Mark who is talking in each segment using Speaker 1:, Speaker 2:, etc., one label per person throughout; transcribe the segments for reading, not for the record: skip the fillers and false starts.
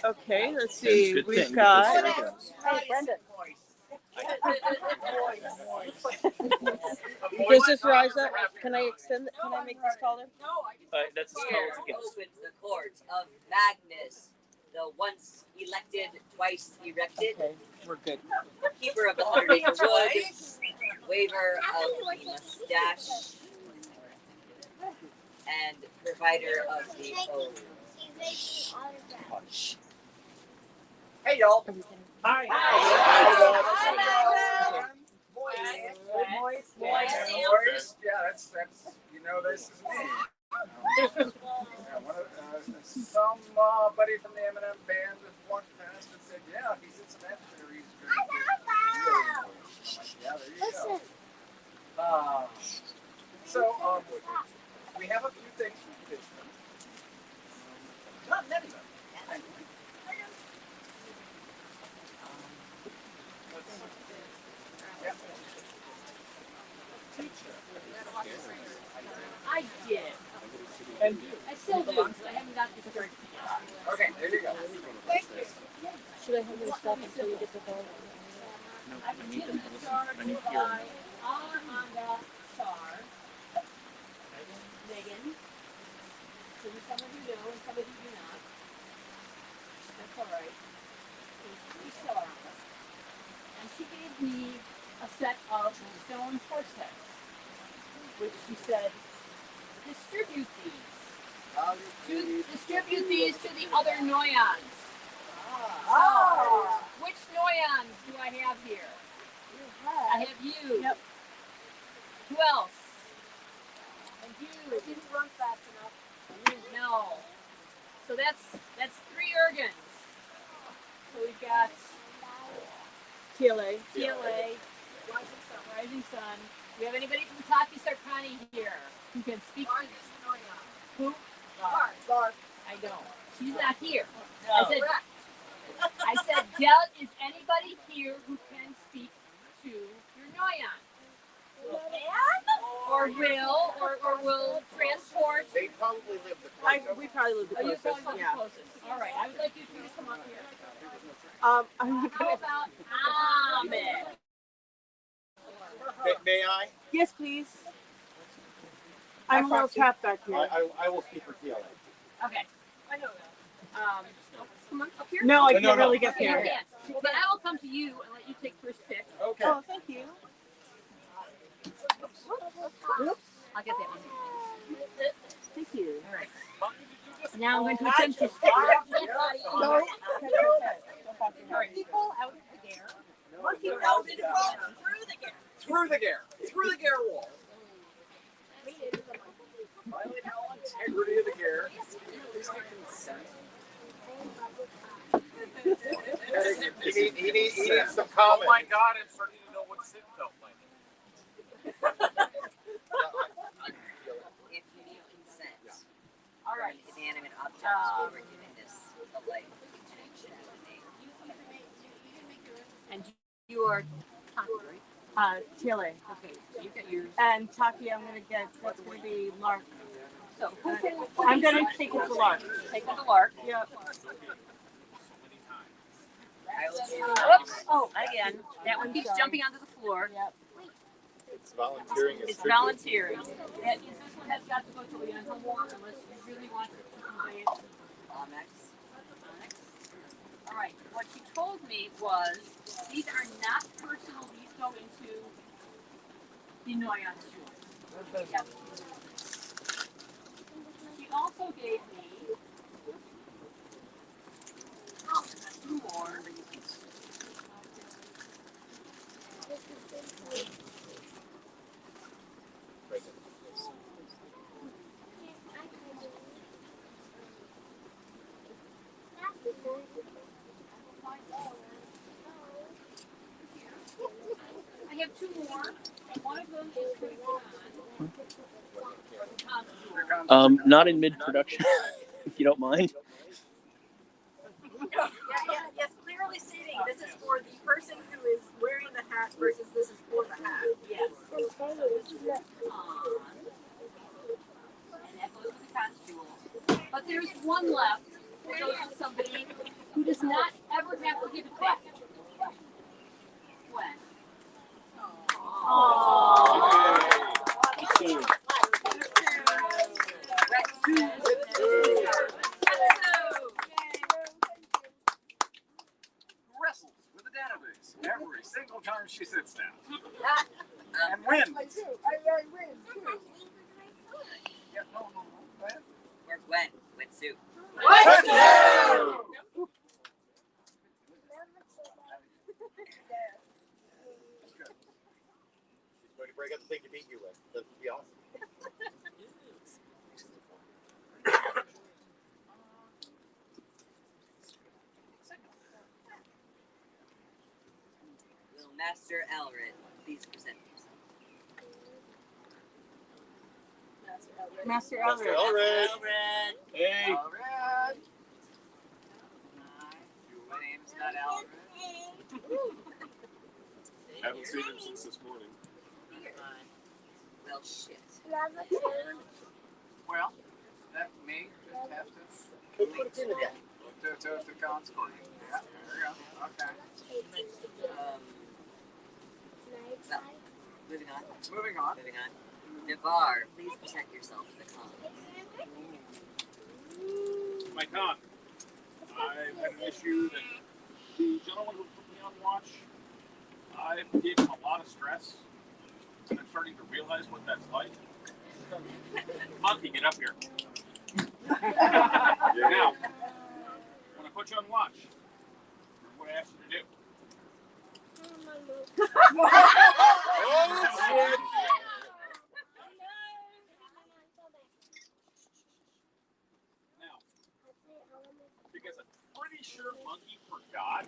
Speaker 1: Okay, let's see. We've got.
Speaker 2: Hey, Brendan.
Speaker 1: Does this rise up? Can I extend? Can I make this taller?
Speaker 3: That's as tall as it gets.
Speaker 2: Opens the court of Magnus, the once elected, twice erected.
Speaker 1: Okay, we're good.
Speaker 2: Keeper of the 100-acre wood, waiver of the mustache, and provider of the oath.
Speaker 4: Hey, y'all.
Speaker 1: Hi.
Speaker 4: Moist. Yeah, that's this is me. Somebody from the Eminem band that walked past and said, "Yeah, he's in some after. He's good." Yeah, there you go. So we have a few things we can do. Not many of them.
Speaker 5: I did.
Speaker 1: And
Speaker 5: I still do. I haven't got this right.
Speaker 4: Okay, there you go.
Speaker 2: Thank you.
Speaker 1: should I have you stop until you get the phone?
Speaker 5: I can get them the star to buy on the star. Megan. So some of you know and some of you do not. That's all right. She's still on us. And she gave me a set of stone horse heads, which she said, distribute these. Distribute these to the other Noyons. So, which Noyons do I have here? I have you.
Speaker 1: Yep.
Speaker 5: Who else? And you.
Speaker 6: I didn't run fast enough.
Speaker 5: No. So that's 3 Ergens. So we've got
Speaker 1: TLA.
Speaker 5: Rising Sun. Do we have anybody from Taki Sarkani here who can speak? Who?
Speaker 6: Bark.
Speaker 5: I don't. She's not here.
Speaker 6: No.
Speaker 5: I said, Del, is anybody here who can speak to your Noyon? Or will transport?
Speaker 4: They probably live the
Speaker 1: We probably live the
Speaker 5: Oh, you
Speaker 1: closest.
Speaker 5: probably
Speaker 1: Yeah.
Speaker 5: the closest. All right. I would like you two to come up here.
Speaker 1: I'm
Speaker 5: How
Speaker 1: gonna.
Speaker 5: about Ahmed?
Speaker 4: May I?
Speaker 1: Yes, please. I'm a little tapped back here.
Speaker 4: I will speak for TLA.
Speaker 5: Okay. I know that. Come on up here.
Speaker 1: No, I
Speaker 4: No,
Speaker 1: can't
Speaker 4: no.
Speaker 1: really get
Speaker 5: Okay, you
Speaker 1: there.
Speaker 5: can't. Well, then I will come to you and let you take first pick.
Speaker 4: Okay.
Speaker 1: Oh, thank you.
Speaker 5: I'll get that one.
Speaker 1: Thank you.
Speaker 5: All right. Now I'm going to attempt to
Speaker 1: No.
Speaker 6: People out of the Ger.
Speaker 2: Monkey melted through the Ger wall.
Speaker 4: Violate all integrity of the gear. He needs some comment.
Speaker 7: Oh my God, I'm starting to know what Sid felt like.
Speaker 2: If you need consent.
Speaker 5: All right.
Speaker 2: Inanimate objects, we were giving this a life.
Speaker 5: And you are Taki, right?
Speaker 1: TLA.
Speaker 5: Okay. So you get yours.
Speaker 1: And Taki, I'm gonna get. That's gonna be Lark.
Speaker 5: So who can?
Speaker 1: I'm gonna take it to Lark.
Speaker 5: Take it to Lark.
Speaker 1: Yep.
Speaker 2: I will do.
Speaker 5: Whoops. Oh, again. That one keeps jumping onto the floor.
Speaker 1: Yep.
Speaker 4: It's volunteering.
Speaker 5: It's volunteering. This one has got to go to Leandro Moore unless you really want to convey it.
Speaker 2: Onyx.
Speaker 5: All right. What she told me was these are not personal. These go into the Noyon jewels. Yep. She also gave me two more. I have two more. One of them is for John.
Speaker 3: Not in mid-production, if you don't mind.
Speaker 6: Yes, clearly stating this is for the person who is wearing the hat versus this is for the hat.
Speaker 5: Yes. And that goes to the constable. But there's one left. It goes to somebody who not ever have to give it back. When?
Speaker 4: Wrestles with the database every single time she sits down. And wins.
Speaker 1: I do. I win too.
Speaker 4: Yeah, no. Go ahead.
Speaker 2: Or Gwen. Wetsuit.
Speaker 8: She's going to break up the thing to beat you with. That would be awesome.
Speaker 2: Will Master Elred please present yourself?
Speaker 1: Master
Speaker 8: Master
Speaker 1: Elric.
Speaker 8: Elred.
Speaker 2: Elred!
Speaker 3: Hey.
Speaker 4: Alright. My name's not Alfred.
Speaker 7: Haven't seen him since this morning.
Speaker 2: Well, shit.
Speaker 4: Well, that may just have to
Speaker 8: Put it in again.
Speaker 4: to consort. Yeah, there we go. Okay.
Speaker 2: So, moving on.
Speaker 4: Moving on.
Speaker 2: Moving on. Navarre, please present yourself to the con.
Speaker 7: My con. I've had an issue that the gentleman who put me on watch, I gave him a lot of stress, and I'm starting to realize what that's like. Monkey, get up here. Now, when I put you on watch, remember what I asked you to do.
Speaker 8: Oh, shit.
Speaker 7: Now, because I'm pretty sure Monkey forgot,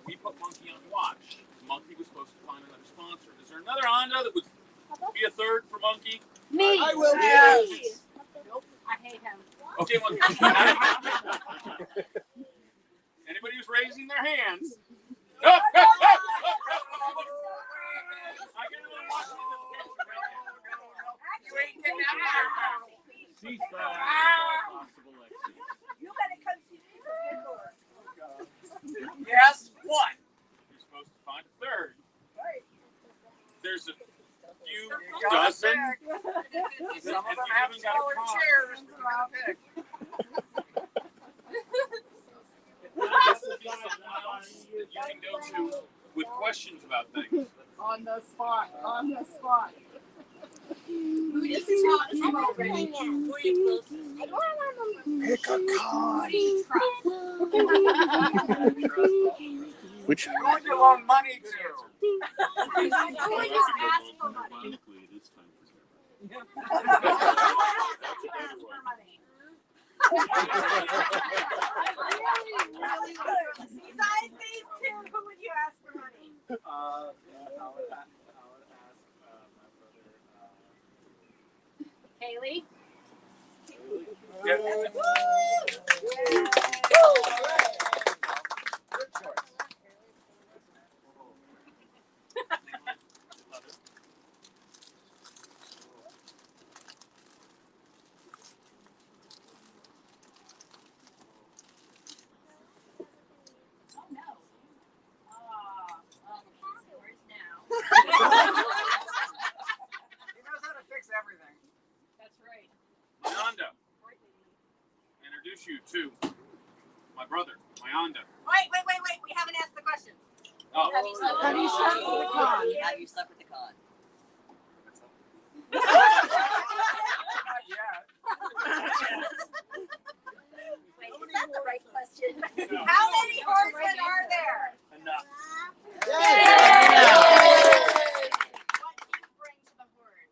Speaker 7: we put Monkey on watch. Monkey was supposed to find another sponsor. Is there another Honda that would be a third for Monkey?
Speaker 5: Me.
Speaker 8: I will.
Speaker 4: Yes.
Speaker 5: I hate him.
Speaker 7: Okay, well, anybody who's raising their hands. I get a little watch.
Speaker 4: You ain't getting out of here.
Speaker 3: Ceasefire is all possible exit.
Speaker 6: You better come see me.
Speaker 4: Yes, what?
Speaker 7: You're supposed to find a third. There's a few
Speaker 4: You gotta
Speaker 7: dozen.
Speaker 4: pick. Some of them have smaller chairs. You gotta pick.
Speaker 7: This will be someone else that you can go to with questions about things.
Speaker 1: On the spot. On the spot.
Speaker 5: Who just tell us already? Who are you closest?
Speaker 8: Pick a card.
Speaker 3: Which?
Speaker 4: Who would you loan money to?
Speaker 6: Who would you ask for money?
Speaker 7: Ironically, it is time for
Speaker 6: Really good. Besides these two, who would you ask for money?
Speaker 4: I would ask my brother.
Speaker 5: Haley.
Speaker 4: Good choice.
Speaker 5: Oh no. Where's now?
Speaker 4: He knows how to fix everything.
Speaker 5: That's right.
Speaker 7: Mayanda. Introduce you to my brother, Mayanda.
Speaker 6: Wait. We haven't asked the question.
Speaker 7: Oh,
Speaker 6: Have you slept
Speaker 1: Have you slept with the con?
Speaker 2: Have you slept with the con?
Speaker 4: Not yet.
Speaker 6: Wait, is that the right question? How many horsemen are there?
Speaker 7: enough.
Speaker 6: What do you bring to the horde?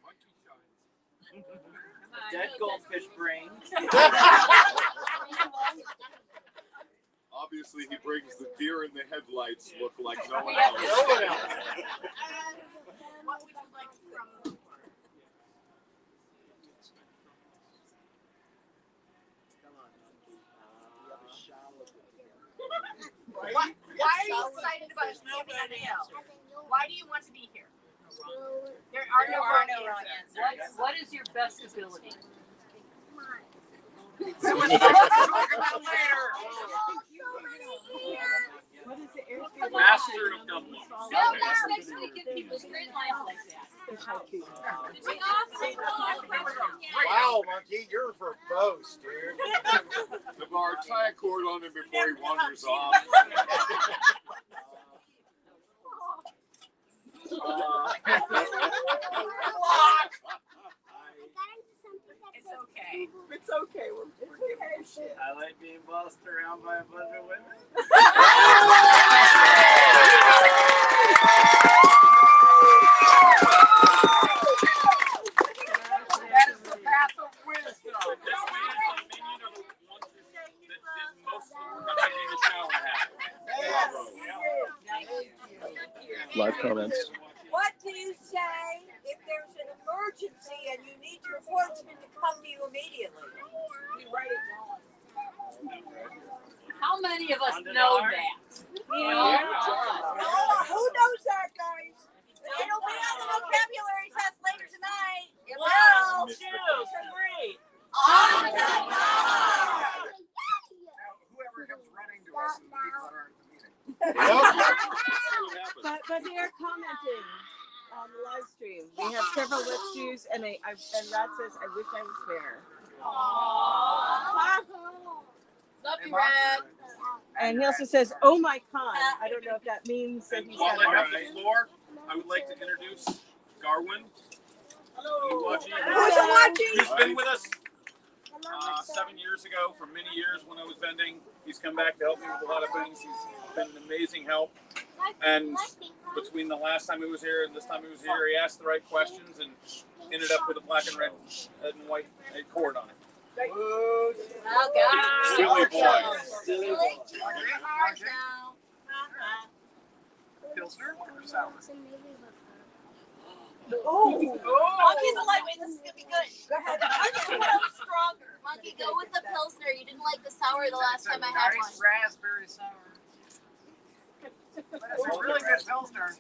Speaker 4: Monkey shines.
Speaker 3: Dead goldfish brain.
Speaker 7: Obviously, he brings the deer in the headlights look like no one
Speaker 5: Yeah.
Speaker 7: else.
Speaker 8: No one else.
Speaker 6: And what would you like from the horde? Why are you excited about giving a nail? Why do you want to be here? There are no wrong
Speaker 5: What,
Speaker 6: answers.
Speaker 5: what is your best ability?
Speaker 4: That was what we'll talk about later.
Speaker 1: What is the airspeed?
Speaker 7: Master of double.
Speaker 5: No, that's next week if people straight lines like that.
Speaker 8: Wow, Monkey, you're verbose, dude.
Speaker 7: Navarre, tie a cord on him before he wanders off.
Speaker 6: It's okay.
Speaker 1: It's okay. We're giving her shit.
Speaker 3: I like being bossed around by a bunch of women.
Speaker 4: That is the path of wisdom.
Speaker 7: This man is a minion of one that did most of the work in the shower hat.
Speaker 9: Live comments.
Speaker 10: What do you say if there's an emergency and you need your horseman to come to you immediately?
Speaker 5: How many of us know that?
Speaker 10: Oh, who knows that, guys? It'll be on the vocabulary test later tonight. It will.
Speaker 3: 2, 3.
Speaker 10: On the ball.
Speaker 4: Whoever comes running to us is decluttering the meeting.
Speaker 1: But they are commenting on the live stream. We have several wet shoes, and and Rod says, "I wish I was there."
Speaker 6: Love you, Red.
Speaker 1: And he also says, "Oh my con." I don't know if that means that
Speaker 7: And
Speaker 1: he's
Speaker 7: while I
Speaker 1: got
Speaker 7: have the floor, I would like to introduce Garwin. Hello.
Speaker 10: Who's watching?
Speaker 7: He's been with us 7 years ago, for many years when I was vending. He's come back to help me with a lot of things. He's been an amazing help. And between the last time he was here and this time he was here, he asked the right questions and ended up with a black and red and white cord on it.
Speaker 6: Oh, God.
Speaker 7: Silly boy.
Speaker 4: Pilsner or sour?
Speaker 6: Monkey's a lightweight. This is going to be good.
Speaker 10: Go ahead.
Speaker 6: I'm just going to stronger. Monkey, go with the Pilsner. You didn't like the sour the last time I had one.
Speaker 4: Nice raspberry sour. That's a really good Pilsner.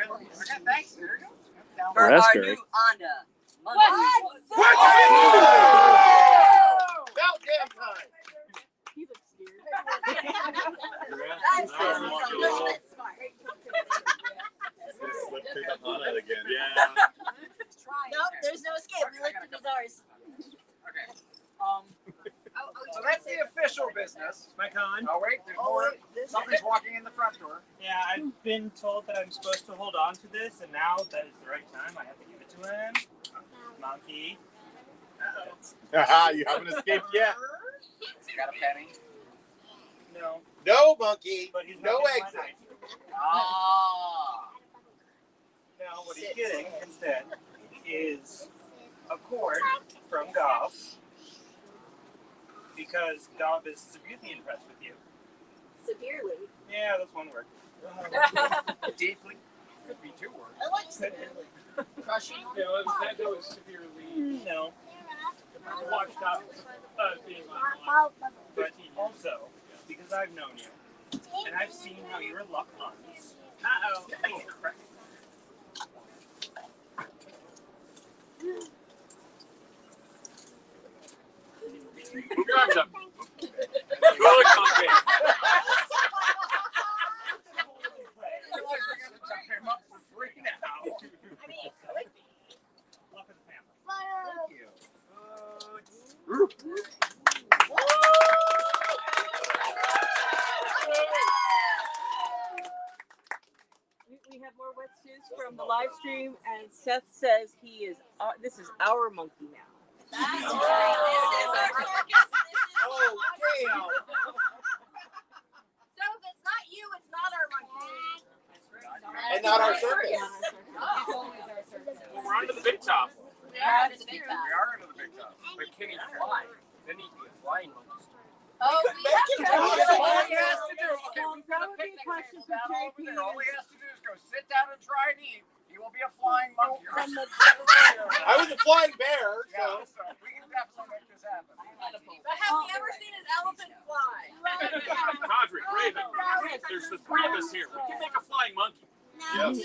Speaker 4: Okay, thanks. There you go.
Speaker 2: For our
Speaker 9: Raspberry.
Speaker 2: new Anna.
Speaker 8: About damn time.
Speaker 1: He looks scared.
Speaker 10: That's a little bit smart.
Speaker 7: Slip through the Anna again.
Speaker 6: Nope, there's no escape. We like to use ours.
Speaker 4: Okay. So that's the official business.
Speaker 3: My con.
Speaker 4: Oh wait, there's more. Somebody's walking in the front door.
Speaker 3: Yeah, I've been told that I'm supposed to hold on to this, and now that is the right time. I have to give it to him. Monkey.
Speaker 8: Haha, you haven't escaped yet.
Speaker 4: Got a penny?
Speaker 3: No,
Speaker 8: No, Monkey.
Speaker 3: but he's
Speaker 8: No
Speaker 3: not getting my
Speaker 8: exit.
Speaker 3: knife.
Speaker 4: Ah.
Speaker 3: Now, what he's getting instead is a cord from Gob, because Gob is severely impressed with you.
Speaker 6: Severely.
Speaker 3: Yeah, that's one word.
Speaker 4: Deeply. Could be 2 words.
Speaker 6: I like severely.
Speaker 4: Crushing.
Speaker 7: Yeah, that was severely
Speaker 3: No,
Speaker 7: watched out being on.
Speaker 3: but also, because I've known you, and I've seen how your luck runs. Uh-oh. Oh, crap.
Speaker 7: Who grabs him? Go look on me.
Speaker 4: Jump him up for free now.
Speaker 6: I mean, it could be.
Speaker 3: Luck of the family.
Speaker 4: Thank you.
Speaker 1: We have more wet shoes from the live stream, and Seth says he is. This is our monkey now.
Speaker 6: That's right. This is our circus.
Speaker 8: Oh, damn.
Speaker 6: So if it's not you, it's not our monkey.
Speaker 8: And not our circus.
Speaker 6: It's always our circus.
Speaker 7: Well, we're on to the big top.
Speaker 6: Yeah, it's a big
Speaker 4: We
Speaker 6: top.
Speaker 4: are into the big top. But can he fly? Then he can be a flying monkey.
Speaker 6: Oh, we have to
Speaker 4: All
Speaker 6: go.
Speaker 4: he has to do, okay,
Speaker 1: Well,
Speaker 4: we've
Speaker 1: that
Speaker 4: got a
Speaker 1: would be a
Speaker 4: picnic
Speaker 1: question
Speaker 4: table
Speaker 1: for
Speaker 4: down over
Speaker 1: JP.
Speaker 4: there. All he has to do is go sit down and try to eat. He will be a flying monkey.
Speaker 1: From the-
Speaker 8: I was a flying bear,
Speaker 4: Yeah,
Speaker 8: so.
Speaker 4: so we can definitely make this happen.
Speaker 6: But have we ever seen an elephant fly?
Speaker 7: Cadre, Raven, there's the three of us here. We can make a flying monkey.
Speaker 8: Yes.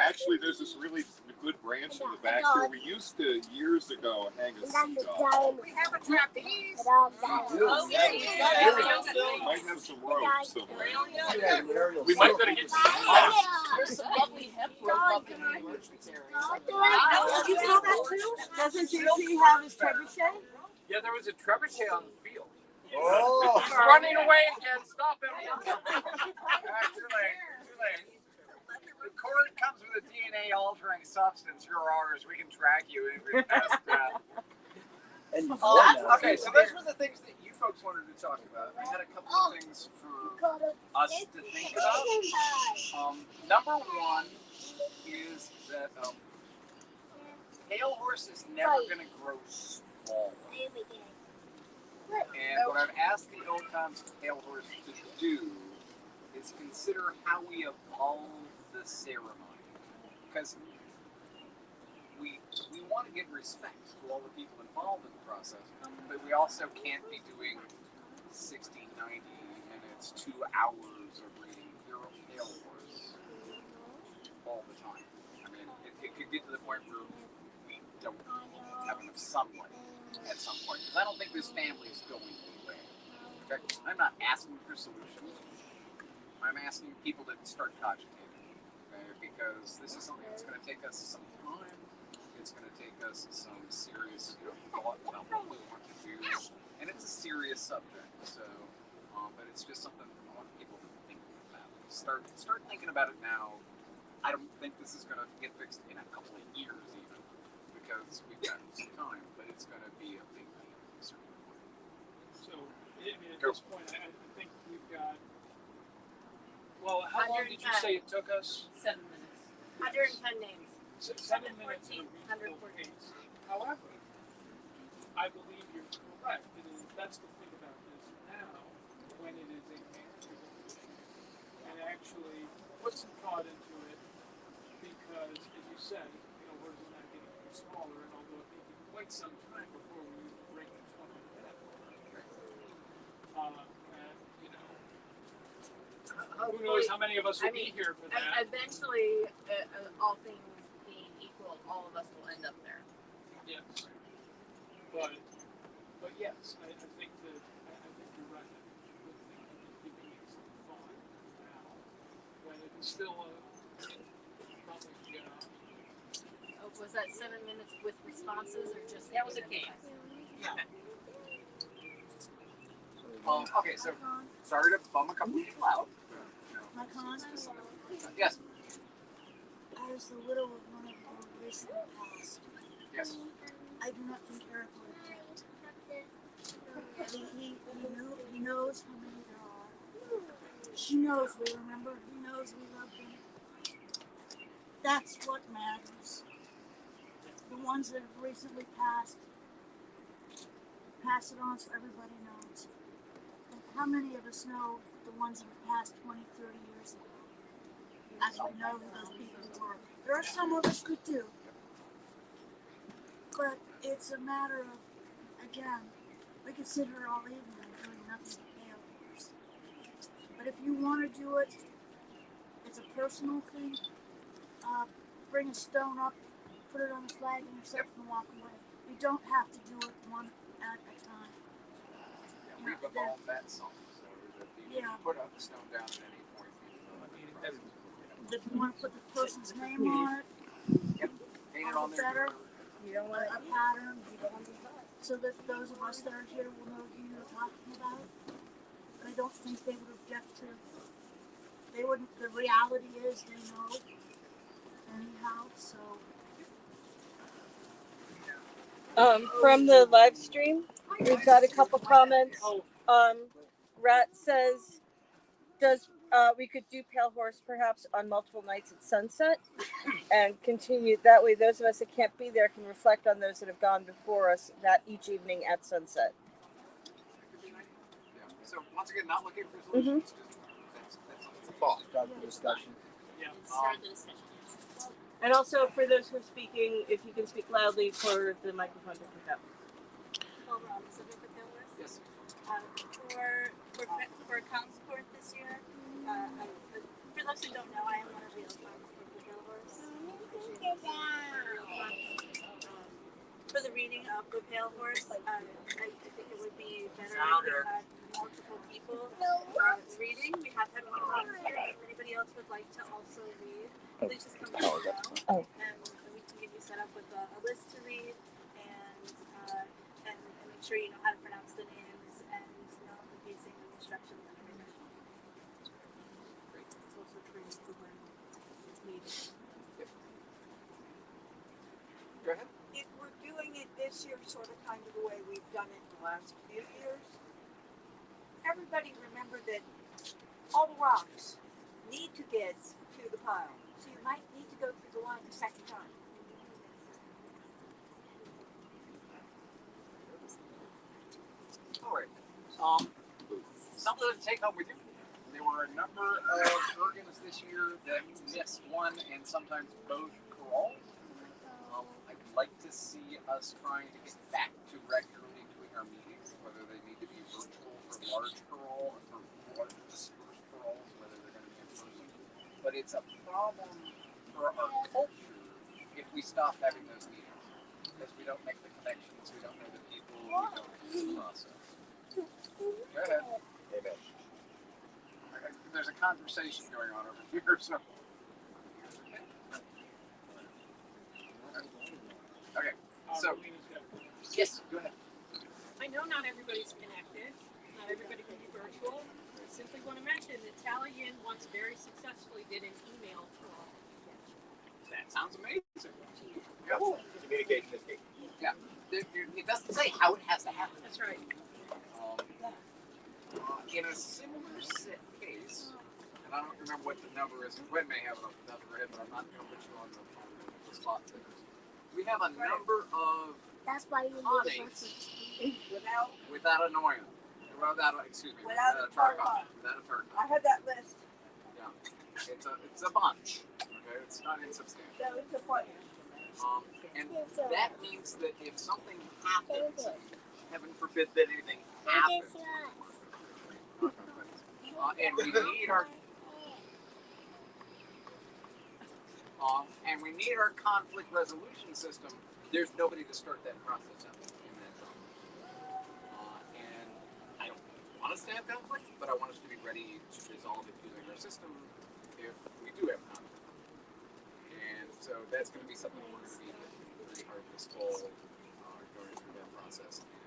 Speaker 8: Actually, there's this really good branch in the back here. We used to, years ago, hang a seagull.
Speaker 6: We have a trapeze.
Speaker 2: Oh, yeah,
Speaker 8: We might have some ropes somewhere.
Speaker 7: We might better get some monkey.
Speaker 5: There's some lovely hemp rope up in the emergency area.
Speaker 1: You saw that too? Doesn't JP have his trebuchet?
Speaker 4: Yeah, there was a trebuchet on the field.
Speaker 8: Oh.
Speaker 4: He's running away again. Stop him. Too late. Too late. The cord comes with a DNA altering substance. You're ours. We can track you even past that. Okay, so those were the things that you folks wanted to talk about. I had a couple of things for us to think about. Number one is that pale horse is never going to grow small. And what I've asked the Ilkons pale horse to do is consider how we evolve the ceremony. Because we want to give respect to all the people involved in the process, but we also can't be doing 60, 90 minutes, 2 hours of reading pale horse all the time. I mean, it could get to the point where we don't have enough sunlight at some point. Because I don't think this family is going away. In fact, I'm not asking for solutions. I'm asking people to start cogitating. Okay? Because this is something that's going to take us some time. It's going to take us some serious thought about what we want to do. And it's a serious subject. So, but it's just something I want people to think about. Start thinking about it now. I don't think this is going to get fixed in a couple of years even. Because we've got some time. But it's going to be a big deal.
Speaker 9: So, I mean, at this point, I think we've got. Well, how long did you say it took us?
Speaker 2: 7 minutes.
Speaker 6: 110 names.
Speaker 9: 7 minutes.
Speaker 6: 114.
Speaker 9: However, I believe you're correct. It is best to think about this now, when it is a manageable issue, and actually put some thought into it, because, as you said, words are not getting any smaller, and although it may be quite some time before we break the 20-minute mark, who knows how many of us will be here for that?
Speaker 6: Eventually, all things being equal, all of us will end up there.
Speaker 9: Yes, but yes, I think you're right. I think giving it some thought now, when it is still a public.
Speaker 6: Was that 7 minutes with responses or just?
Speaker 2: That was a game.
Speaker 6: Yeah.
Speaker 4: Okay, so sorry to bum a couple people out. Yes.
Speaker 11: I was the widow of one of the recently passed.
Speaker 4: Yes.
Speaker 11: I do not think Eric would have killed. He knows how many there are. She knows we remember. He knows we love him. That's what matters. The ones that have recently passed, pass it on so everybody knows. And how many of us know the ones that have passed 20, 30 years ago? As we know who those people were. There are some of us that do. But it's a matter of, again, we could sit here all evening doing nothing but pale horse. But if you want to do it, it's a personal thing. Bring a stone up, put it on the flag and yourself and walk away. You don't have to do it one at a time.
Speaker 4: Yeah, we've evolved that song, so that you can put up the stone down at any point.
Speaker 11: If you want to put the person's name on it,
Speaker 4: paint it on there.
Speaker 11: Better. You don't want a pattern. You don't want so that those of us that are here will know who you're talking about. But I don't think they would object to. They wouldn't. The reality is they know. Anyhow, so.
Speaker 1: From the live stream, we've got a couple comments. Rat says, we could do Pale Horse perhaps on multiple nights at sunset and continue that way. Those of us that can't be there can reflect on those that have gone before us that each evening at sunset.
Speaker 4: Yeah. So once again, not looking for solutions. That's a thought.
Speaker 8: Start the discussion.
Speaker 9: Yeah.
Speaker 2: Start the discussion.
Speaker 1: And also for those who are speaking, if you can speak loudly for the microphone to pick up.
Speaker 6: while we're on the subject of pale horse.
Speaker 4: Yes.
Speaker 6: For accounts court this year, for those who don't know, I am one of the accounts for the pale horse. For the reading of the pale horse, I think it would be better if we had multiple people reading. We have had one on here. If anybody else would like to also read, please just come down now, and we can get you set up with a list to read, and make sure you know how to pronounce the names and know the pacing and instructions and everything.
Speaker 4: Great.
Speaker 6: It's also training for when it's needed.
Speaker 4: Go ahead.
Speaker 10: If we're doing it this year, sort of kind of the way we've done it the last few years, everybody remember that all the rocks need to get to the pile. So you might need to go through the line a second time.
Speaker 4: All right. Something to take home with you. There were a number of organs this year that missed one and sometimes both crawls. I'd like to see us trying to get back to regularly doing our meetings, whether they need to be virtual for large crawl or for large dispersed crawls, whether they're going to be in person. But it's a problem for our culture if we stop having those meetings, because we don't make the connections, we don't know the people, we don't know the process. Go ahead. Amen. There's a conversation going on over here, so. Okay, so, yes, go ahead.
Speaker 5: I know not everybody's connected, not everybody can be virtual. I simply want to mention that Italian once very successfully did an email crawl.
Speaker 4: That sounds amazing.
Speaker 3: Yeah. Communication is key.
Speaker 4: Yeah, it doesn't say how it has to happen.
Speaker 5: That's right.
Speaker 4: In a similar case, and I don't remember what the number is, and Gwen may have it off the top of her head, but I'm not going to put you on the spot there. We have a number of
Speaker 11: That's why you
Speaker 4: conates without a target.
Speaker 10: Without a
Speaker 4: target.
Speaker 10: I had that list.
Speaker 4: Yeah, it's a bunch. Okay, it's not insubstantial.
Speaker 10: So it's a point.
Speaker 4: And that means that if something happens, heaven forbid that anything happens, and we need our conflict resolution system, there's nobody to start that process up in that zone. And I don't want us to have conflict, but I want us to be ready to resolve it using our system if we do have conflict. And so that's going to be something we're going to be pretty hard this fall, going through that process and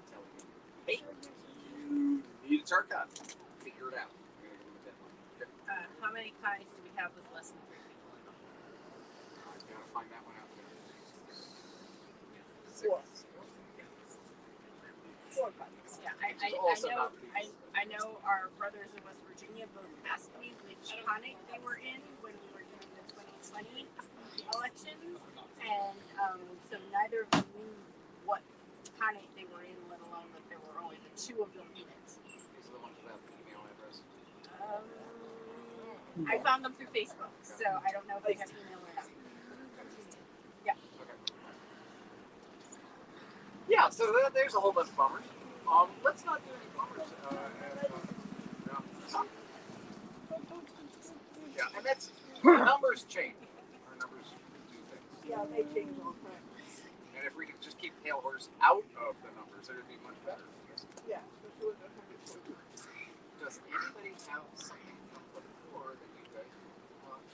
Speaker 4: telling you, hey, you need a target. Figure it out. We're going to give them a deadline. Okay.
Speaker 5: How many ties do we have with less than 3 people in them?
Speaker 4: I've got to find that one out there. 6.
Speaker 5: Yeah, I know our brothers in West Virginia both asked me which conate they were in when we were doing the 2020 elections, and so neither of them knew what conate they were in, let alone that there were only the 2 of them in it.
Speaker 4: These are the ones without the email address.
Speaker 5: I found them through Facebook, so I don't know if they have email or not. Yeah.
Speaker 4: Okay. Yeah, so there's a whole bunch of bummers. Let's not do any bummers. Yeah, and that's numbers change. Our numbers do things.
Speaker 10: Yeah, they change all the time.
Speaker 4: And if we could just keep Pale Horse out of the numbers, it would be much better.
Speaker 10: Yeah, especially with the 100.
Speaker 4: Does anybody have something from before that you guys want?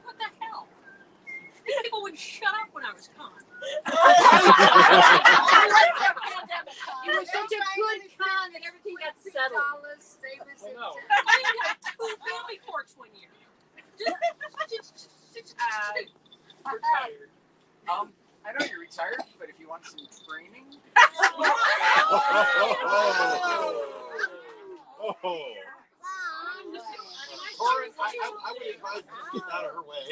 Speaker 5: What the hell? These people would shut up when I was gone. It was such a good con and everything got settled.
Speaker 9: Well, no.
Speaker 5: We had 2 family courts one year.
Speaker 9: We're tired.
Speaker 4: I know you're retired, but if you want some training.
Speaker 8: Torrance, I would advise you to get out of her way.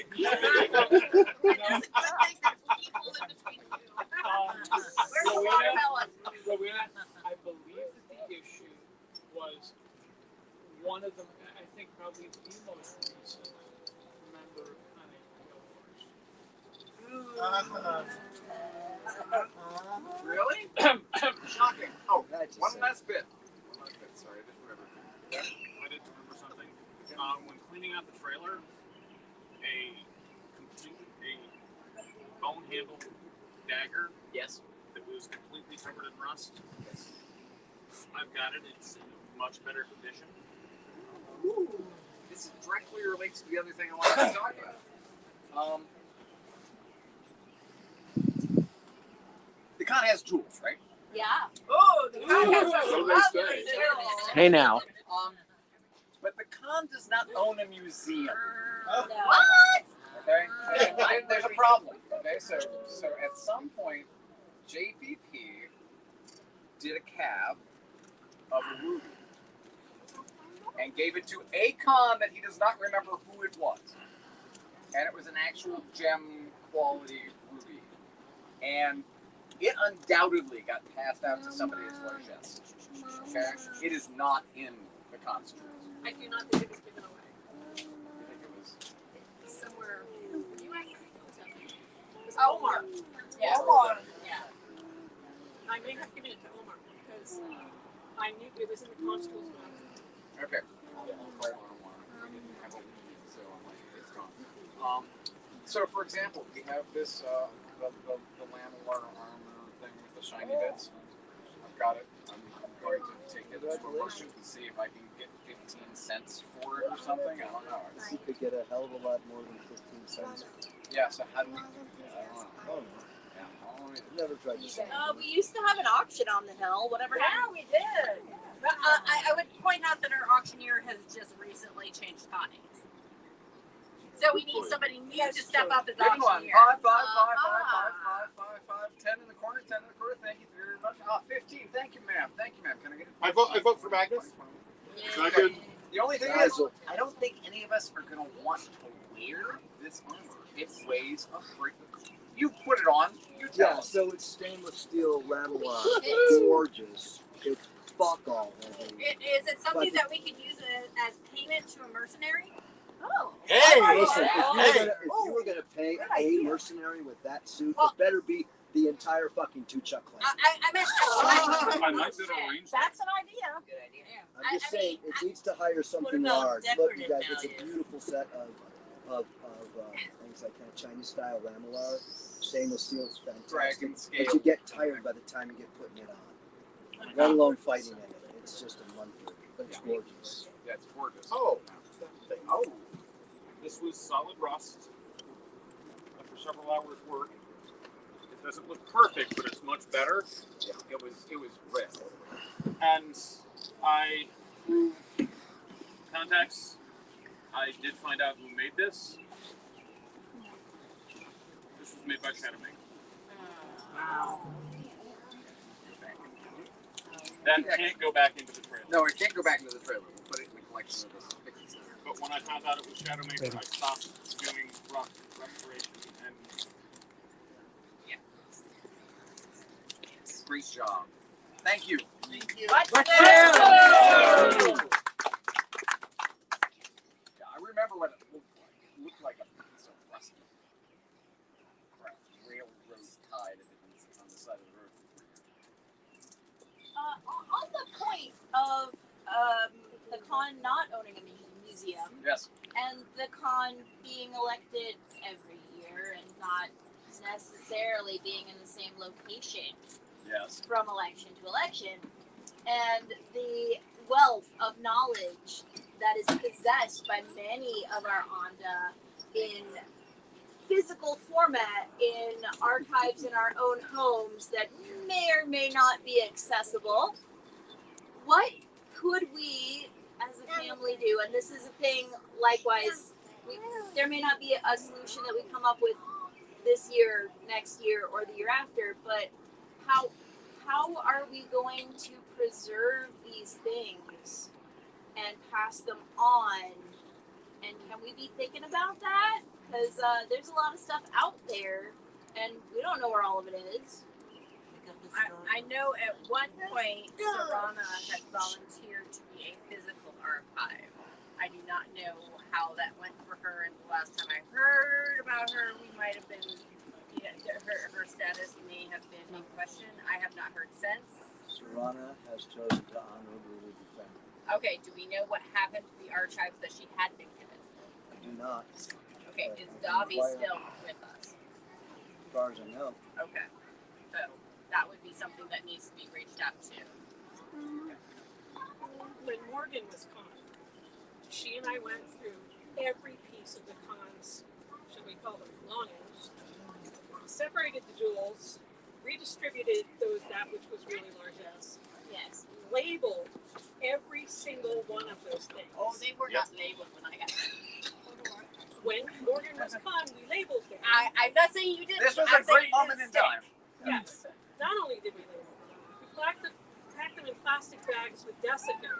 Speaker 9: Rowena, I believe that the issue was one of them. I think probably probably the most recent member of Cunning
Speaker 4: Really? Shocking. Oh, one last bit. Sorry, I didn't remember.
Speaker 7: I did remember something. When cleaning out the trailer, a bone-handled dagger
Speaker 4: Yes.
Speaker 7: that was completely covered in rust. I've got it. It's in much better condition.
Speaker 4: This directly relates to the other thing I wanted to talk about. The con has jewels, right?
Speaker 5: Yeah.
Speaker 10: Oh, the con has a
Speaker 8: So they
Speaker 10: lovely
Speaker 8: say.
Speaker 10: jewel.
Speaker 4: Hey now. But the con does not own a museum.
Speaker 5: What?
Speaker 4: Okay? And there's a problem. Okay, so at some point, JPP did a cab of a ruby and gave it to a con that he does not remember who it was. And it was an actual gem quality ruby. And it undoubtedly got passed out to somebody as largesse. Okay? It is not in the construct.
Speaker 5: I do not think it was given away.
Speaker 4: You think it was?
Speaker 5: Somewhere.
Speaker 10: Omar.
Speaker 5: Yeah.
Speaker 10: Omar.
Speaker 5: Yeah. I may have given it to Omar because I knew it was in the constables when I was.
Speaker 4: Okay. We didn't have a lead, so I'm like, it's gone. So, for example, we have this the lamellar armor thing with the shiny bits. I've got it. I'm going to take it to a merchant and see if I can get 15 cents for it or something. I don't know.
Speaker 12: You could get a hell of a lot more than 15 cents.
Speaker 4: Yeah. So how do we? I don't know.
Speaker 12: I've never tried to sell.
Speaker 5: We used to have an auction on the hill. Whatever happened?
Speaker 10: we did.
Speaker 5: I would point out that our auctioneer has just recently changed timing. So we need somebody new to step up as
Speaker 4: Good one.
Speaker 5: auctioneer.
Speaker 4: 5, 5, 10 in the corner, 10 in the corner. Thank you very much. 15. Thank you, ma'am. Thank you, ma'am. Can I get it?
Speaker 8: I vote for Magnus.
Speaker 4: Okay. The only thing is, I don't think any of us are going to want to wear this armor. It weighs a freaking. You put it on. You tell
Speaker 12: Yeah,
Speaker 4: us.
Speaker 12: so it's stainless steel lamellar. Gorgeous. It's fuck all heavy.
Speaker 5: Is it something that we could use as payment to a mercenary? Oh.
Speaker 8: Hey!
Speaker 12: Listen, if
Speaker 8: Hey!
Speaker 12: you were gonna pay
Speaker 10: Good
Speaker 12: a
Speaker 10: idea.
Speaker 12: mercenary with that suit,
Speaker 5: Well-
Speaker 12: it better be the entire fucking two-chuck clan.
Speaker 5: I meant.
Speaker 7: I might be able to arrange that.
Speaker 5: That's an idea.
Speaker 2: Good idea.
Speaker 12: I'm just
Speaker 5: I
Speaker 12: saying,
Speaker 5: mean,
Speaker 12: it needs to hire something
Speaker 2: about
Speaker 12: large. Look, you guys,
Speaker 2: decorative
Speaker 12: it's a
Speaker 2: value?
Speaker 12: beautiful set of things like kind of Chinese-style lamellar. Stainless steel is fantastic.
Speaker 4: Dragon scale.
Speaker 12: But you get tired by the time you get putting it on. Let alone fighting in it. It's just a month. But it's gorgeous.
Speaker 4: Yeah, it's gorgeous.
Speaker 8: Oh.
Speaker 4: Oh.
Speaker 7: This was solid rust. After several hours work, it doesn't look perfect, but it's much better.
Speaker 4: Yeah, it was red.
Speaker 7: And through contacts, I did find out who made this. This was made by Shadowming. That can't go back into the trailer.
Speaker 4: No, it can't go back into the trailer. We'll put it in the collection of this.
Speaker 7: But when I found out it was Shadowming, I stopped doing rough restoration and
Speaker 4: Great job. Thank you.
Speaker 2: Thank you.
Speaker 4: Yeah, I remember what it looked like. It looked like a piece of rusty railroad tie that was on the side of the road.
Speaker 5: On the point of the con not owning a museum
Speaker 4: Yes.
Speaker 5: and the con being elected every year and not necessarily being in the same location
Speaker 4: Yes.
Speaker 5: from election to election, and the wealth of knowledge that is possessed by many of our Onda in physical format in archives in our own homes that may or may not be accessible. What could we as a family do? And this is a thing, likewise, there may not be a solution that we come up with this year, next year, or the year after, but how are we going to preserve these things and pass them on? And can we be thinking about that? Because there's a lot of stuff out there, and we don't know where all of it is.
Speaker 2: I know at one point Sarana had volunteered to be a physical archive.
Speaker 5: I do not know how that went for her. And the last time I heard about her, we might have been, her status may have been in question. I have not heard since.
Speaker 12: Serana has chosen to honorably defend her.
Speaker 5: Okay, do we know what happened to the archives that she had been given?
Speaker 12: I do not.
Speaker 5: Okay,
Speaker 12: But
Speaker 5: is
Speaker 12: I can
Speaker 5: Dobby
Speaker 12: inquire.
Speaker 5: still with us?
Speaker 12: As far as I know.
Speaker 5: Okay, so that would be something that needs to be reached out to.
Speaker 13: When Morgan was con, she and I went through every piece of the con's, should we call them belongings, separated the jewels, redistributed that which was really largesse,
Speaker 5: Yes.
Speaker 13: labeled every single one of those things.
Speaker 5: Oh, they were not labeled when I got them.
Speaker 13: When Morgan was con, we labeled them.
Speaker 5: I'm not saying you didn't.
Speaker 4: This was
Speaker 5: I'm
Speaker 4: a great
Speaker 5: saying you
Speaker 4: moment in
Speaker 5: didn't
Speaker 4: time.
Speaker 13: Yes. Not only did we label them, we packed them in plastic bags with desiccant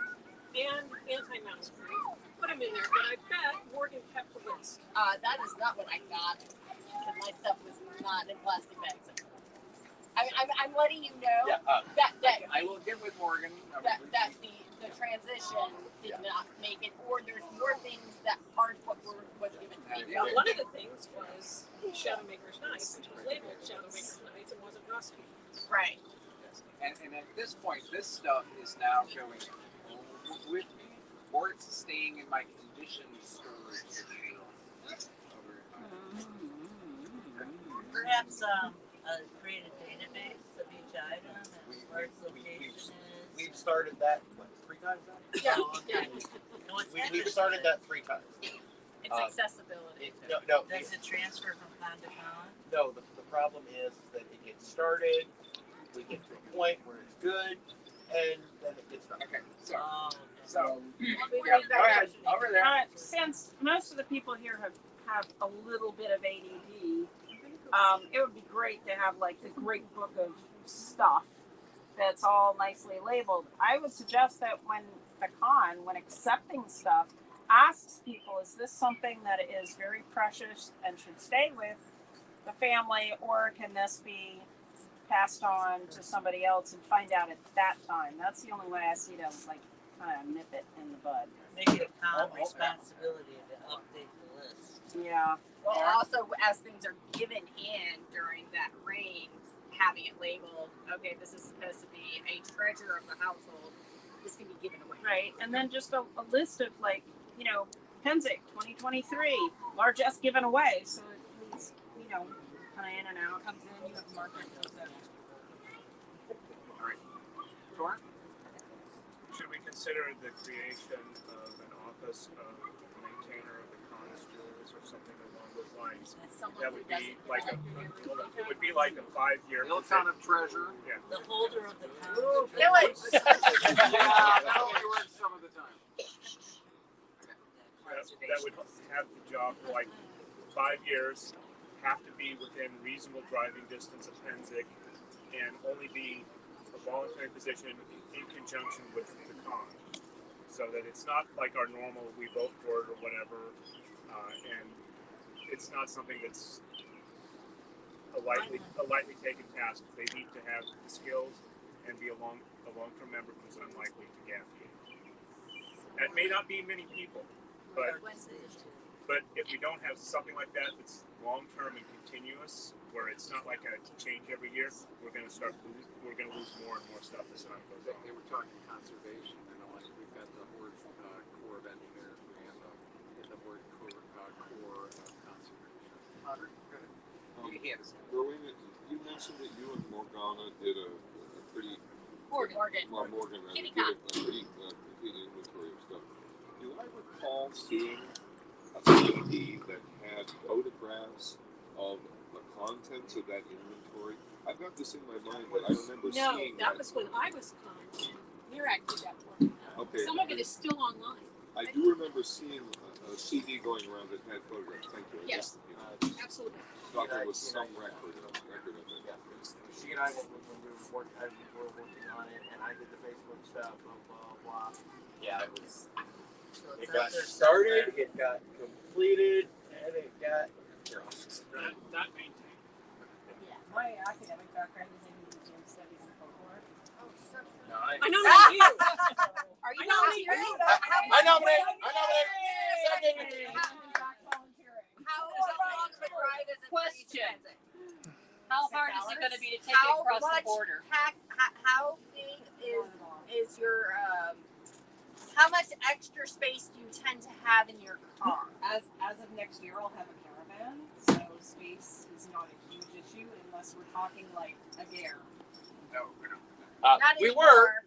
Speaker 13: and anti-mouse spray. Put them in there, but I bet Morgan kept the list.
Speaker 5: That is not what I got. Because my stuff was not in plastic bags. I'm letting you know that
Speaker 4: I will get with Morgan.
Speaker 5: that the transition did not make it, or there's more things that aren't what was given to me.
Speaker 13: Well, one of the things was Shadowmaker's Knights, which was labeled Shadowmaker's Knights and wasn't Rusty.
Speaker 5: Right.
Speaker 4: And at this point, this stuff is now going over with me, or it's staying in my conditioned storage.
Speaker 1: Perhaps create a database of each item and where its location is.
Speaker 14: We've started that, what, 3 times now?
Speaker 5: Yeah.
Speaker 1: No, it's
Speaker 14: We've started that 3 times.
Speaker 5: It's accessibility.
Speaker 14: No,
Speaker 1: Does it transfer from con to con?
Speaker 14: no. The problem is that it gets started, we get to a point where it's good, and then it gets done.
Speaker 4: Okay,
Speaker 1: Oh,
Speaker 4: so
Speaker 5: Yeah,
Speaker 4: go ahead, over there.
Speaker 15: Since most of the people here have a little bit of ADD, it would be great to have like the great book of stuff that's all nicely labeled. I would suggest that when accepting stuff, asks people, is this something that is very precious and should stay with the family, or can this be passed on to somebody else and find out at that time? That's the only way I see to like kind of nip it in the bud.
Speaker 1: Make it a con responsibility to update the list.
Speaker 15: Yeah.
Speaker 5: Well, also as things are given in during that reign, having it labeled, okay, this is supposed to be a treasure of the household. This can be given away.
Speaker 15: Right, and then just a list of like, Pennsic 2023, largesse given away, so it's, kind of in and out.
Speaker 5: Comes in, you have market, goes out.
Speaker 4: All right. Thorn?
Speaker 9: Should we consider the creation of an office of maintainer of the cons jewels or something along those lines? That would be like it would be like a 5-year.
Speaker 4: Illicon of treasure.
Speaker 9: Yeah.
Speaker 1: The holder of the con.
Speaker 5: Village.
Speaker 4: Yeah, that only works some of the time.
Speaker 9: That would have the job for like 5 years, have to be within reasonable driving distance of Pennsic, and only be a voluntary position in conjunction with the con. So that it's not like our normal, we vote for it or whatever, and it's not something that's a lightly taken task. They need to have the skills and be a long-term member who's unlikely to gaffe you. That may not be many people, but if we don't have something like that that's long-term and continuous, where it's not like a change every year, we're going to lose more and more stuff as time goes on.
Speaker 4: They were talking conservation, and we've got the Horde Corps of Engineers and the Horde Corps of Conservation. Audrey, go ahead.
Speaker 8: Rowena, you mentioned that you and Morgana did a pretty
Speaker 5: Morgan.
Speaker 8: Well, Morgan
Speaker 5: Kitty
Speaker 8: did a
Speaker 5: cat.
Speaker 8: pretty complete inventory of stuff. Do I recall seeing a CD that had photographs of the contents of that inventory? I've got this in my mind, but I remember seeing
Speaker 13: that was when I was con. Mirac did that for me.
Speaker 8: Okay.
Speaker 13: Some of it is still online.
Speaker 8: I do remember seeing a CD going around that had photographs. Thank you.
Speaker 13: Yes, absolutely.
Speaker 8: Thought there was some record of it.
Speaker 14: She and I, when we were working on it, and I did the Facebook stuff, blah, blah, blah. Yeah, it was. It got started, it got completed, and it got dropped.
Speaker 9: Not maintained.
Speaker 15: Yeah, my academic background is in museum studies and folklore.
Speaker 14: Nice.
Speaker 13: I know not you.
Speaker 5: Are you
Speaker 2: nominate.
Speaker 14: I nominate. Second.
Speaker 2: How long of a drive is it?
Speaker 15: Question.
Speaker 2: How hard is it going to be to take it
Speaker 5: How
Speaker 2: across the
Speaker 5: much
Speaker 2: border?
Speaker 5: how big is your how much extra space do you tend to have in your car?
Speaker 16: As of next year, I'll have a caravan, so space is not a huge issue unless we're talking like a Ger.
Speaker 4: No, we're not.
Speaker 5: Not
Speaker 14: We
Speaker 5: anymore.
Speaker 14: were.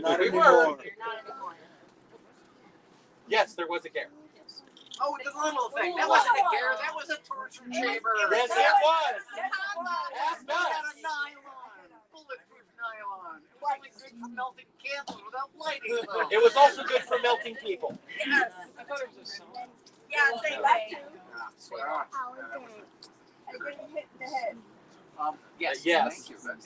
Speaker 12: Not
Speaker 14: We
Speaker 12: anymore.
Speaker 14: were.
Speaker 5: Not anymore.
Speaker 14: Yes, there was a Ger.
Speaker 4: Oh, the little thing. That wasn't a Ger. That was a torture chamber.
Speaker 14: Yes, it was.
Speaker 4: It's made out of nylon. Bulletproof nylon. It was only good for melting candles without lighting them.
Speaker 14: It was also good for melting people.
Speaker 5: Yes.
Speaker 16: I thought it was a song.
Speaker 5: Yeah, say that too.
Speaker 10: And then hit the head.
Speaker 4: Yes.
Speaker 14: Yes.
Speaker 4: Thank you. But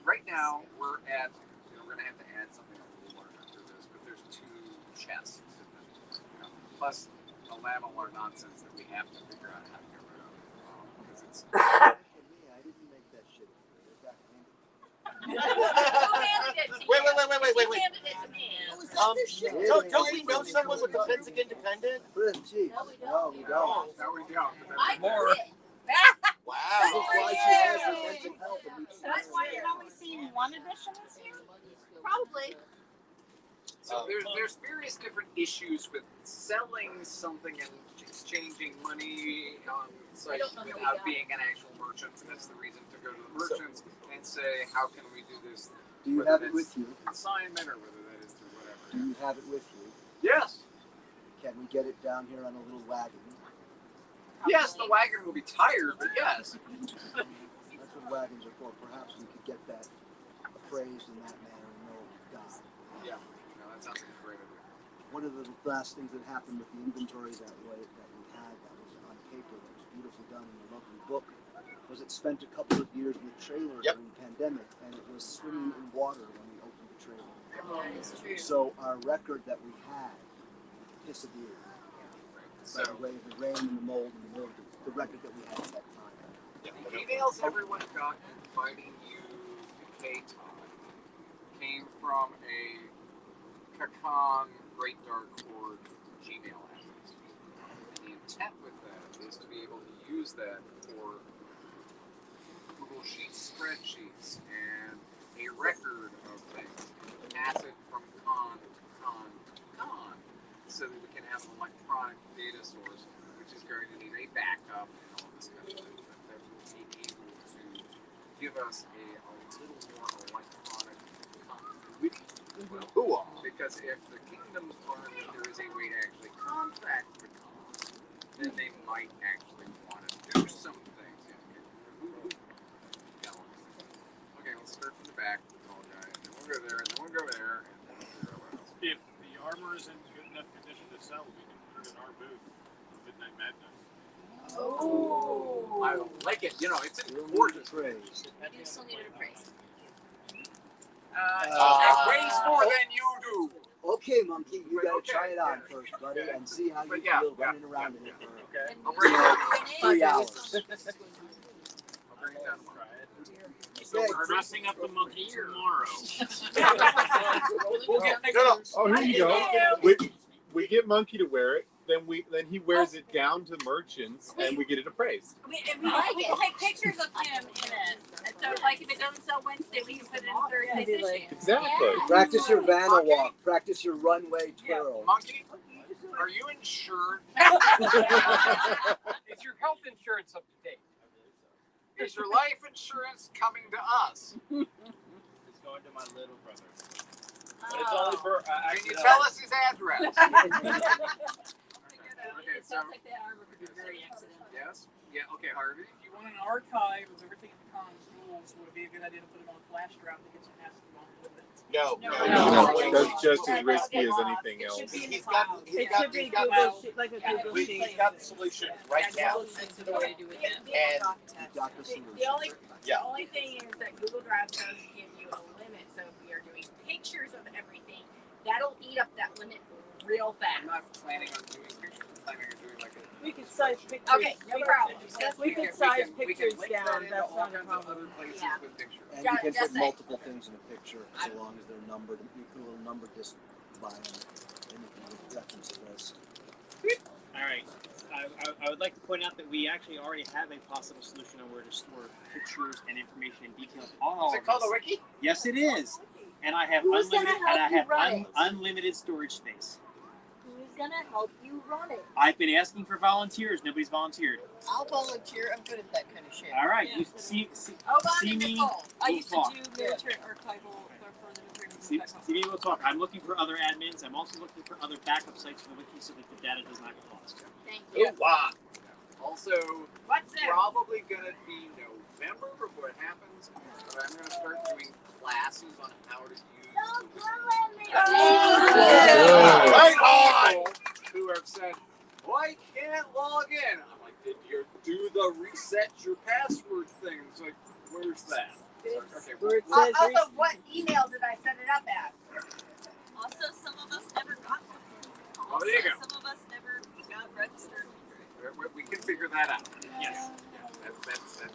Speaker 4: right now we're at. We're gonna have to add something a little more after this, but there's 2 chests, plus a lamellar nonsense that we have to figure out how to get rid of because it's.
Speaker 12: I didn't make that shit.
Speaker 5: Who handed it to you?
Speaker 14: Wait.
Speaker 5: Who handed it to me?
Speaker 14: Don't we know someone with the Pennsic Independent?
Speaker 12: Gee, no, we don't.
Speaker 4: No, we don't.
Speaker 5: I
Speaker 14: More.
Speaker 5: quit.
Speaker 14: Wow.
Speaker 12: That's why she has her mental health. And
Speaker 15: That's why you've only seen one edition this year?
Speaker 5: Probably.
Speaker 4: So there's various different issues with selling something and exchanging money on sites without being an actual merchant. And that's the reason to go to the merchants and say, how can we do this?
Speaker 12: do you have it with you?
Speaker 4: Consignment or whether that is through whatever.
Speaker 12: Do you have it with you?
Speaker 4: Yes.
Speaker 12: Can we get it down here on a little wagon?
Speaker 4: Yes, the wagon will be tired, but yes.
Speaker 12: That's what wagons are for. Perhaps we could get that appraised in that manner and know what we've got.
Speaker 4: Yeah. No, that sounds like a great idea.
Speaker 12: One of the last things that happened with the inventory that we had that was on paper that was beautifully done in a lovely book was it spent a couple of years in the trailer during the pandemic and it was swimming in water when we opened the trailer.
Speaker 5: That is true.
Speaker 12: So our record that we had disappeared. By the way of the rain and the mold and the mildew, the record that we had at that time.
Speaker 4: The emails everyone got inviting you to K-Talk came from a Kakan Great Ger Horde Gmail address. And the intent with that is to be able to use that for Google Sheets spreadsheets and a record of things. Pass it from con to con to con so that we can have an electronic data source which is going to need a backup and all this kind of stuff that will be able to give us a little more electronic continuity. Well, because if the kingdoms learn that there is a way to actually contract the cons, then they might actually want to do some things. Okay, let's start from the back with the tall guy, and then we'll go there, and then we'll go there, and then we'll figure out what else.
Speaker 7: If the armor is in good enough condition to sell, we can put it in our booth. Midnight Madness.
Speaker 4: Oh, I like it. You know, it's important.
Speaker 12: Praise.
Speaker 5: You still needed a praise.
Speaker 4: I raise more than you do.
Speaker 12: Okay, monkey, you gotta try it on first, buddy, and see how you feel running around in it for
Speaker 4: I'll bring it down.
Speaker 12: 3 hours.
Speaker 4: I'll bring it down tomorrow.
Speaker 7: So we're dressing up the monkey tomorrow.
Speaker 17: Oh, here you go. We get Monkey to wear it, then he wears it down to merchants, and we get it appraised.
Speaker 5: We can take pictures of him in it. And so, like, if it doesn't sell Wednesday, we can put it in Thursday's issue.
Speaker 17: Exactly.
Speaker 12: Practice your Vanna walk. Practice your runway twirl.
Speaker 4: Monkey, are you insured?
Speaker 18: Is your health insurance up to date?
Speaker 4: Is your life insurance coming to us?
Speaker 3: It's going to my little brother. But it's only for.
Speaker 4: Can you tell us his address? Okay,
Speaker 5: It
Speaker 4: so
Speaker 5: sounds like that armor could be very accidental.
Speaker 4: yes, yeah, okay, Harvey.
Speaker 16: If you want an archive of everything in the cons rules, would it be a good idea to put it on a flash drive to get some acid on with it?
Speaker 14: No.
Speaker 17: That's just as risky as anything else.
Speaker 14: He's got the solution right now.
Speaker 5: The only thing is that Google Drive does give you a limit. So if we are doing pictures of everything, that'll eat up that limit real fast.
Speaker 4: I'm not planning on doing pictures. I'm planning on doing like a.
Speaker 1: We could size pictures.
Speaker 5: Okay, no problem.
Speaker 1: We could size pictures down. That's not a problem.
Speaker 5: Yeah.
Speaker 12: And you can put multiple things in a picture so long as they're numbered. You can little number by them. They make reference to this.
Speaker 3: All right. I would like to point out that we actually already have a possible solution on where to store pictures and information and details on all
Speaker 14: Is it
Speaker 3: of
Speaker 14: called
Speaker 3: this.
Speaker 14: a wiki?
Speaker 3: Yes, it is. And I have
Speaker 1: Who's gonna
Speaker 3: unlimited storage space.
Speaker 1: Who's gonna help you run it?
Speaker 3: I've been asking for volunteers. Nobody's volunteered.
Speaker 2: I'll volunteer. I'm good at that kind of shit.
Speaker 3: All right.
Speaker 2: Yeah.
Speaker 3: You see me.
Speaker 6: I
Speaker 3: We'll
Speaker 6: used
Speaker 3: talk.
Speaker 6: to do military archival for the military.
Speaker 3: See me. We'll talk. I'm looking for other admins. I'm also looking for other backup sites for the wiki so that the data does not get lost.
Speaker 2: Thank
Speaker 4: you. Wow. Also,
Speaker 15: what's
Speaker 4: probably gonna be November before it happens, but I'm gonna start doing classes on how to use right on. Who have said, "Well, I can't log in." I'm like, "Did you do the reset your password thing?" It's like, "Where's that?" Okay,
Speaker 15: Also, what email did I set it up at?
Speaker 6: Also, some of us never got one.
Speaker 4: Oh, there you go.
Speaker 6: Some of us never got registered.
Speaker 4: We can figure that out. Yes. That's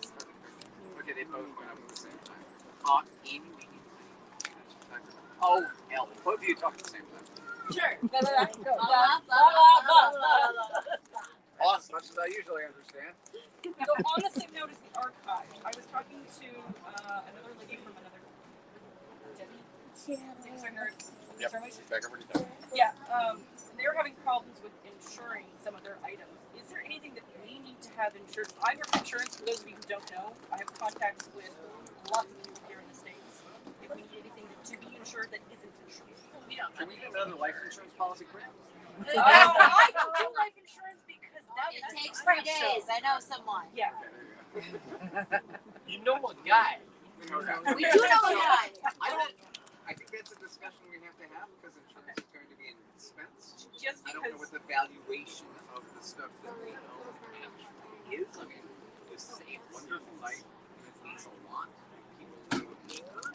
Speaker 4: okay, they both went up at the same time. Amy, oh, hell. Both of you talk at the same time.
Speaker 15: Sure.
Speaker 4: Awesome. Much as I usually understand.
Speaker 13: So on the same note as the archive, I was talking to another lady from another Debbie.
Speaker 7: Yep. Back over to you.
Speaker 13: Yeah, they were having problems with insuring some of their items. Is there anything that we need to have insured? I work insurance, for those of you who don't know. I have contacts with lots of people here in the States. If we need anything to be insured that isn't insured.
Speaker 4: Yeah. Can we get another life insurance policy quick?
Speaker 13: I don't do life insurance because
Speaker 2: It takes 3 days. I know someone.
Speaker 13: Yeah.
Speaker 14: You know a guy.
Speaker 2: We do know a guy.
Speaker 4: I think that's a discussion we have to have because insurance is going to be an expense.
Speaker 13: Just
Speaker 4: I don't know what the valuation of the stuff that we own actually is. I mean, this is a wonderful site and it means a lot. People do a paper,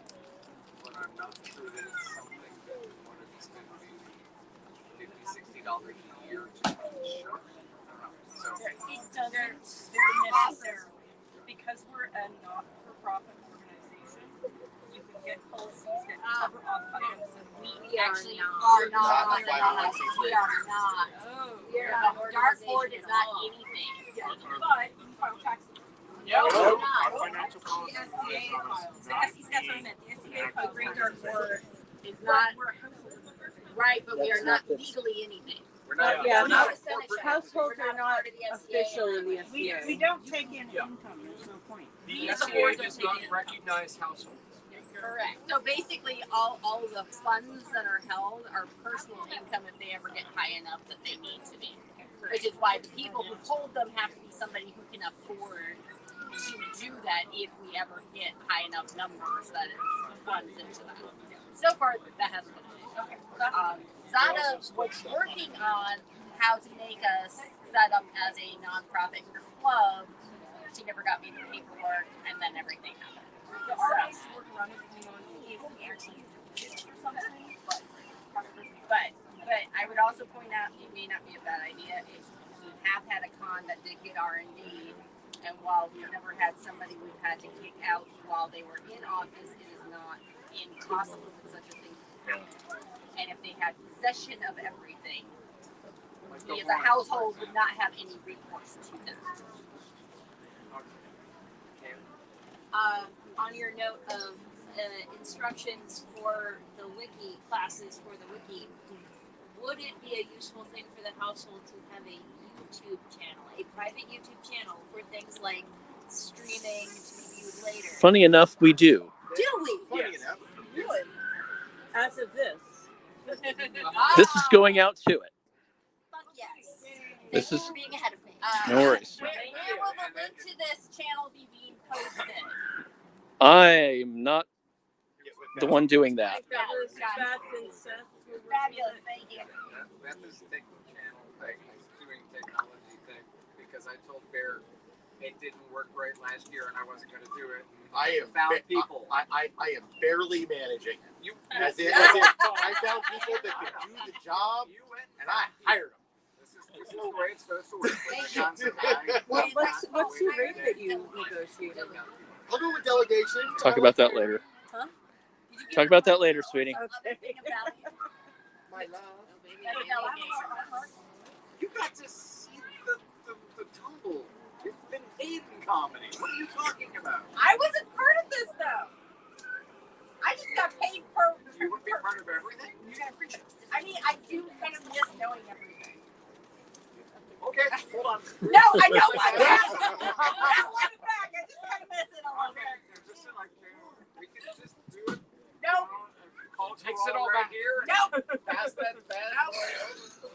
Speaker 4: but I'm not sure that it's something that we want to be spending $50, $60 a year to insure. So
Speaker 13: It doesn't necessarily. Because we're a not-for-profit organization, you can get policies that cover off items that
Speaker 2: we actually are not. We are not.
Speaker 13: Oh.
Speaker 2: Dark Horde is not anything.
Speaker 13: Yeah. But you can file taxes.
Speaker 2: No, we're not.
Speaker 7: Our financial policy
Speaker 13: The SCA files. The
Speaker 7: not
Speaker 13: SCA, that's what I meant. The SCA files.
Speaker 2: Great Ger is
Speaker 13: We're
Speaker 2: not
Speaker 13: a household.
Speaker 2: right, but we
Speaker 12: That's
Speaker 2: are not
Speaker 12: not the-
Speaker 2: legally anything.
Speaker 4: we're not.
Speaker 1: Yeah,
Speaker 2: We're not
Speaker 1: households are not official in the
Speaker 15: We
Speaker 1: SBA.
Speaker 15: don't take in income. There's no point.
Speaker 14: The SCA does not recognize households.
Speaker 2: Correct. So basically, all the funds that are held are personal income if they ever get high enough that they need to be. Which is why the people who hold them have to be somebody who can afford to do that if we ever hit high enough numbers that it funds into that. So far, that hasn't been an issue. Zada was working on how to make us set up as a nonprofit club. She never got me the paperwork, and then everything happened.
Speaker 13: The artists work around it depending on if we actually do it or something.
Speaker 2: But I would also point out, it may not be a bad idea, if we have had a con that did get R&D, and while we've never had somebody we've had to kick out while they were in office, it is not impossible for such a thing to happen. And if they had possession of everything, we as a household would not have any recourse to them. On your note of instructions for the wiki, classes for the wiki, would it be a useful thing for the household to have a YouTube channel, a private YouTube channel for things like streaming to be viewed later?
Speaker 19: Funny enough, we do.
Speaker 2: Do we?
Speaker 4: Funny enough.
Speaker 1: Would. As of this.
Speaker 19: This is going out to it.
Speaker 2: Fuck yes.
Speaker 19: This
Speaker 2: Thank you
Speaker 19: is-
Speaker 2: for being ahead of me.
Speaker 19: No worries.
Speaker 2: Where will the link to this channel be being posted?
Speaker 19: I'm not the one doing that.
Speaker 2: Fabulous, thank you.
Speaker 4: Beth is taking the channel thing, doing technology thing, because I told Bear it didn't work right last year and I wasn't going to do it.
Speaker 17: I am
Speaker 4: found people.
Speaker 17: I am barely managing it.
Speaker 4: You,
Speaker 17: as in, I found people that could do the job, and I hired them.
Speaker 4: This is the way it's supposed to work.
Speaker 1: What's your rate that you negotiated?
Speaker 17: I'll go with delegation.
Speaker 19: Talk about that later.
Speaker 1: Huh?
Speaker 19: Talk about that later, sweetie.
Speaker 1: Okay.
Speaker 14: my love.
Speaker 4: You got to see the tumble. It's been made in comedy. What are you talking about?
Speaker 2: I wasn't part of this though. I just got paid per.
Speaker 4: You wouldn't be part of everything? You gotta preach it.
Speaker 2: I mean, I do kind of miss knowing everything.
Speaker 4: Okay, hold on.
Speaker 2: No, I know my back. I want it back. I just kind of miss it a little bit.
Speaker 4: Just like, we can just do it.
Speaker 2: No.
Speaker 7: Takes it all back here.
Speaker 2: No.
Speaker 4: Pass that bad.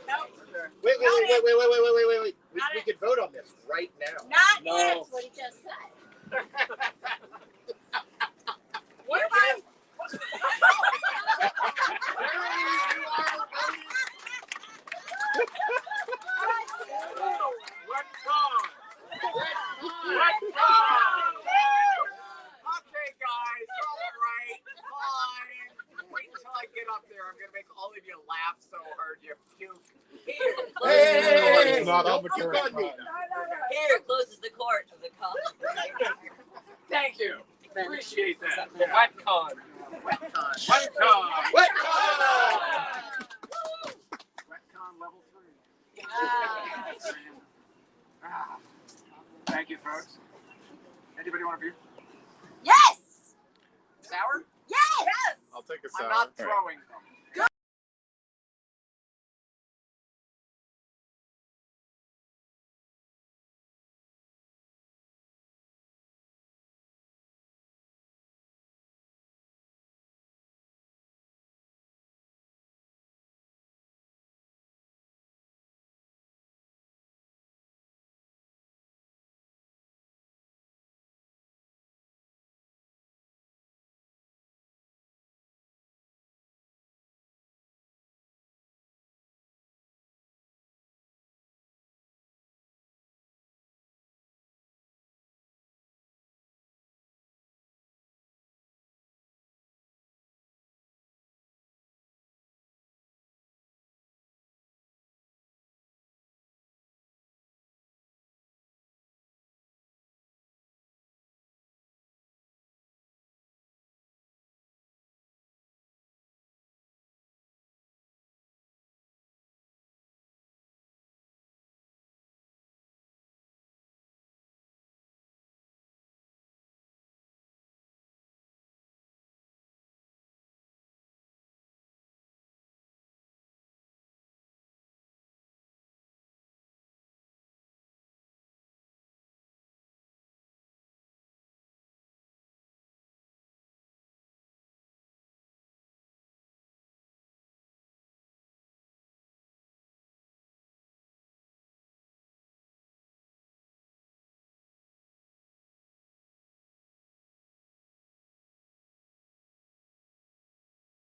Speaker 2: No.
Speaker 14: Wait. We could vote on this right now.
Speaker 2: Not
Speaker 14: No.
Speaker 2: yet. What he just said.
Speaker 4: What
Speaker 2: You're
Speaker 4: Okay, guys, alright, fine. Wait until I get up there. I'm gonna make all of you laugh so hard you puke.
Speaker 17: It's not arbitrary.
Speaker 2: Here closes the court of the college.
Speaker 7: Thank you. Appreciate that.
Speaker 3: Yeah.
Speaker 7: WetCon.
Speaker 4: WetCon level 3. Thank you, folks. Anybody want a beer?
Speaker 2: Yes.
Speaker 4: Sour?
Speaker 2: Yes.
Speaker 17: I'll take a
Speaker 4: I'm
Speaker 17: sour.
Speaker 4: not throwing them.